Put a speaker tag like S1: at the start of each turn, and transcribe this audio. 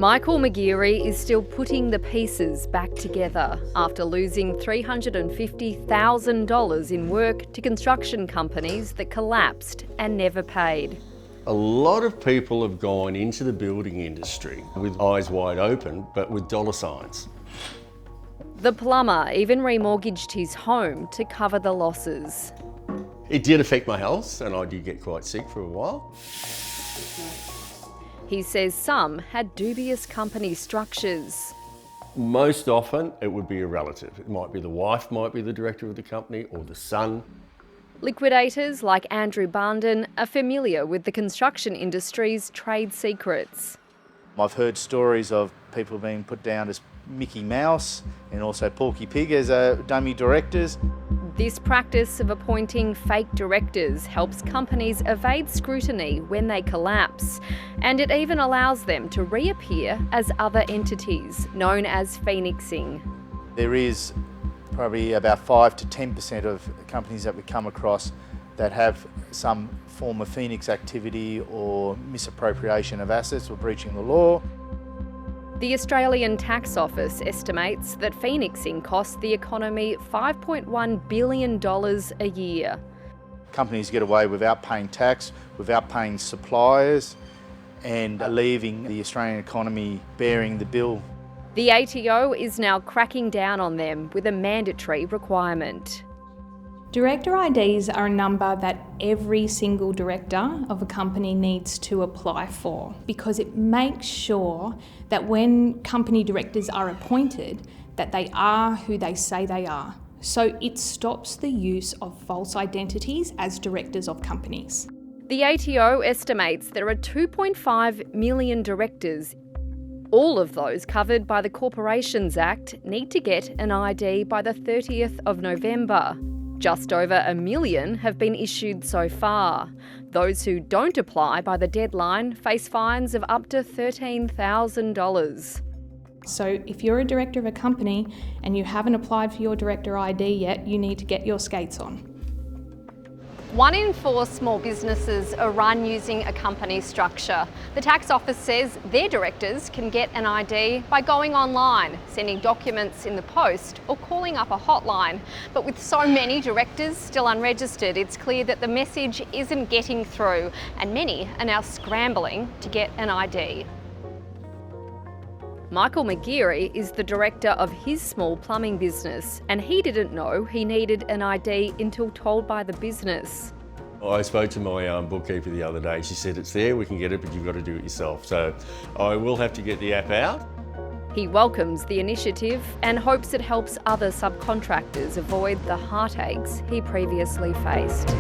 S1: Michael McGeary is still putting the pieces back together after losing $350,000 in work to construction companies that collapsed and never paid.
S2: A lot of people have gone into the building industry with eyes wide open, but with dollar signs.
S1: The plumber even remortgaged his home to cover the losses.
S2: It did affect my health, and I did get quite sick for a while.
S1: He says some had dubious company structures.
S2: Most often, it would be a relative. It might be the wife, might be the director of the company, or the son.
S1: Liquidators like Andrew Barnden are familiar with the construction industry's trade secrets.
S3: I've heard stories of people being put down as Mickey Mouse and also Porky Pig as dummy directors.
S1: This practice of appointing fake directors helps companies evade scrutiny when they collapse, and it even allows them to reappear as other entities, known as phoenixing.
S3: There is probably about 5 to 10% of companies that we come across that have some form of phoenix activity or misappropriation of assets or breaching the law.
S1: The Australian Tax Office estimates that phoenixing costs the economy $5.1 billion a year.
S3: Companies get away without paying tax, without paying suppliers, and leaving the Australian economy bearing the bill.
S1: The ATO is now cracking down on them with a mandatory requirement.
S4: Director IDs are a number that every single director of a company needs to apply for, because it makes sure that when company directors are appointed, that they are who they say they are. So it stops the use of false identities as directors of companies.
S1: The ATO estimates there are 2.5 million directors. All of those covered by the Corporations Act need to get an ID by the 30th of November. Just over 1 million have been issued so far. Those who don't apply by the deadline face fines of up to $13,000.
S4: So if you're a director of a company and you haven't applied for your director ID yet, you need to get your skates on.
S1: 1 in 4 small businesses are run using a company structure. The tax office says their directors can get an ID by going online, sending documents in the post, or calling up a hotline. But with so many directors still unregistered, it's clear that the message isn't getting through, and many are now scrambling to get an ID. Michael McGeary is the director of his small plumbing business, and he didn't know he needed an ID until told by the business.
S2: I spoke to my bookkeeper the other day. She said, it's there, we can get it, but you've got to do it yourself. So I will have to get the app out.
S1: He welcomes the initiative and hopes it helps other subcontractors avoid the heartaches he previously faced.